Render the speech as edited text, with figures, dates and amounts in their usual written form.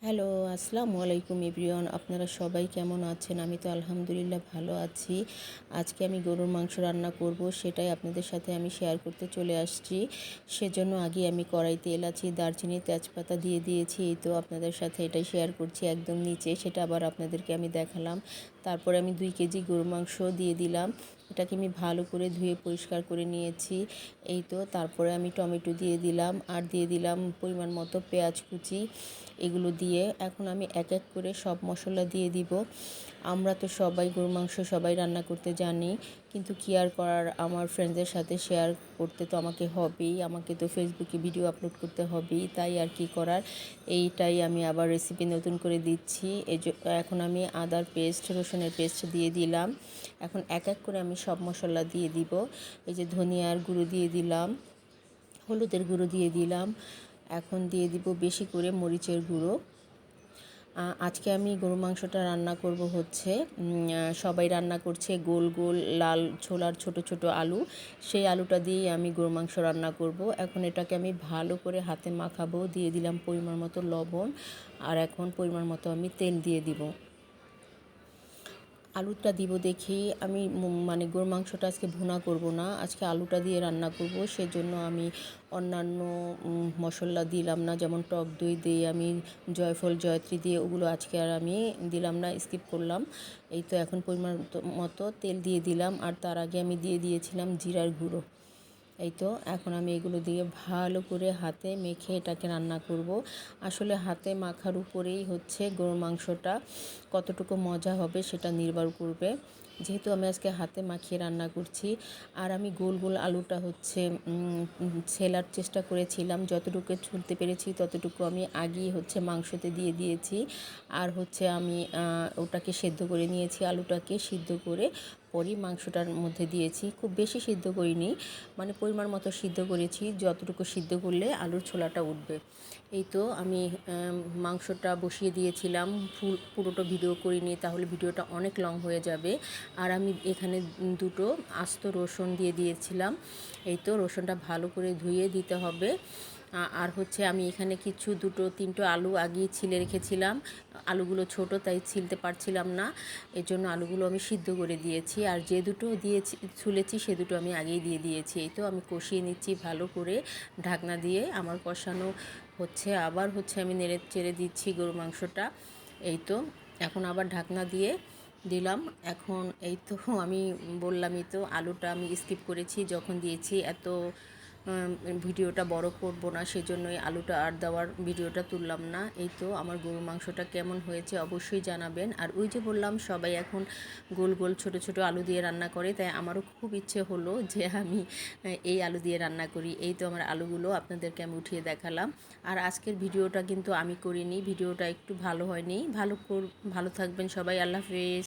Hello, আসসালামু আলাইকুম everyone. আপনারা সবাই কেমন আছেন? আমি তো আলহামদুলিল্লাহ ভালো আছি। আজকে আমি গরুর মাংস রান্না করব, সেটাই আপনাদের সাথে আমি শেয়ার করতে চলে আসছি। সেজন্য আগে আমি কড়াইতে এলাচি, দারচিনি, তেজপাতা দিয়ে দিয়েছি। এই তো আপনাদের সাথে এটাই শেয়ার করছি একদম নিচে, সেটা আবার আপনাদেরকে আমি দেখালাম। তারপরে আমি 2 কেজি গরুর মাংস দিয়ে দিলাম। এটাকে আমি ভালো করে ধুয়ে পরিষ্কার করে নিয়েছি। এই তো তারপরে আমি টমেটো দিয়ে দিলাম, আর দিয়ে দিলাম পরিমাণ মতো পেঁয়াজ কুচি। এগুলো দিয়ে এখন আমি এক এক করে সব মশলা দিয়ে দিব। আমরা তো সবাই গরু মাংস সবাই রান্না করতে জানি, কিন্তু কি আর করার, আমার ফ্রেন্ডসদের সাথে শেয়ার করতে তো আমাকে হবেই, আমাকে তো ফেসবুকে ভিডিও আপলোড করতে হবেই, তাই আর কি করার। এইটাই আমি আবার রেসিপি নতুন করে দিচ্ছি। এখন আমি আদার পেস্ট, রসুনের পেস্ট দিয়ে দিলাম। এখন এক এক করে আমি সব মশলা দিয়ে দিব। এই যে ধনিয়ার গুঁড়ো দিয়ে দিলাম, হলুদের গুঁড়ো দিয়ে দিলাম, এখন দিয়ে দিব বেশি করে মরিচের গুঁড়ো। আজকে আমি গরু মাংসটা রান্না করব হচ্ছে, সবাই রান্না করছে গোল গোল লাল ছোলার ছোট ছোট আলু, সেই আলুটা দিয়েই আমি গরু মাংস রান্না করব। এখন এটাকে আমি ভালো করে হাতে মাখাবো। দিয়ে দিলাম পরিমাণ মতো লবণ, আর এখন পরিমাণ মতো আমি তেল দিয়ে দিব। আলুটা দিব দেখি আমি, মানে গরুর মাংসটা আজকে ভুনা করব না, আজকে আলুটা দিয়ে রান্না করব। সেজন্য আমি অন্যান্য মশলা দিলাম না, যেমন টক দই দিয়ে আমি জয়ফল জয়ত্রী দিয়ে, ওগুলো আজকে আর আমি দিলাম না, স্কিপ করলাম। এই তো এখন পরিমাণ মতো তেল দিয়ে দিলাম, আর তার আগে আমি দিয়ে দিয়েছিলাম জিরার গুঁড়ো। এই তো এখন আমি এগুলো দিয়ে ভালো করে হাতে মেখে এটাকে রান্না করব। আসলে হাতে মাখার উপরেই হচ্ছে গরুর মাংসটা কতটুকু মজা হবে সেটা নির্ভর করবে। যেহেতু আমি আজকে হাতে মাখিয়ে রান্না করছি, আর আমি গোল গোল আলুটা হচ্ছে ছেলার চেষ্টা করেছিলাম, যতটুকু ছুলতে পেরেছি ততটুকু আমি আগেই হচ্ছে মাংসতে দিয়ে দিয়েছি। আর হচ্ছে আমি ওটাকে সেদ্ধ করে নিয়েছি, আলুটাকে সিদ্ধ করে পরই মাংসটার মধ্যে দিয়েছি। খুব বেশি সিদ্ধ করিনি, মানে পরিমাণ মতো সিদ্ধ করেছি, যতটুকু সিদ্ধ করলে আলুর ছোলাটা উঠবে। এই তো আমি মাংসটা বসিয়ে দিয়েছিলাম, পুরোটা ভিডিও করিনি, তাহলে ভিডিওটা অনেক লং হয়ে যাবে। আর আমি এখানে দুটো আস্ত রসুন দিয়ে দিয়েছিলাম। এই তো রসুনটা ভালো করে ধুয়ে দিতে হবে। আর হচ্ছে আমি এখানে কিছু দুটো তিনটে আলু আগেই ছিলে রেখেছিলাম। আলুগুলো ছোট, তাই ছিলতে পারছিলাম না, এর জন্য আলুগুলো আমি সিদ্ধ করে দিয়েছি। আর যে দুটো দিয়েছি ছুলেছি সে দুটো আমি আগেই দিয়ে দিয়েছি। এই তো আমি কষিয়ে নিচ্ছি ভালো করে ঢাকনা দিয়ে। আমার কষানো হচ্ছে, আবার হচ্ছে আমি নেড়ে চেড়ে দিচ্ছি গরু মাংসটা। এই তো এখন আবার ঢাকনা দিয়ে দিলাম। এখন এই তো আমি বললামই তো, আলুটা আমি স্কিপ করেছি যখন দিয়েছি, এত ভিডিওটা বড় করব না, সেজন্যই আলুটা আর দেওয়ার ভিডিওটা তুললাম না। এই তো আমার গরুর মাংসটা কেমন হয়েছে অবশ্যই জানাবেন। আর ওই যে বললাম সবাই এখন গোল গোল ছোট ছোট আলু দিয়ে রান্না করে, তাই আমারও খুব ইচ্ছে হলো যে আমি এই আলু দিয়ে রান্না করি। এই তো আমার আলুগুলো আপনাদেরকে আমি উঠিয়ে দেখালাম। আর আজকের ভিডিওটা কিন্তু আমি করিনি, ভিডিওটা একটু ভালো হয়নি। ভালো থাকবেন সবাই, আল্লাহ হাফেজ।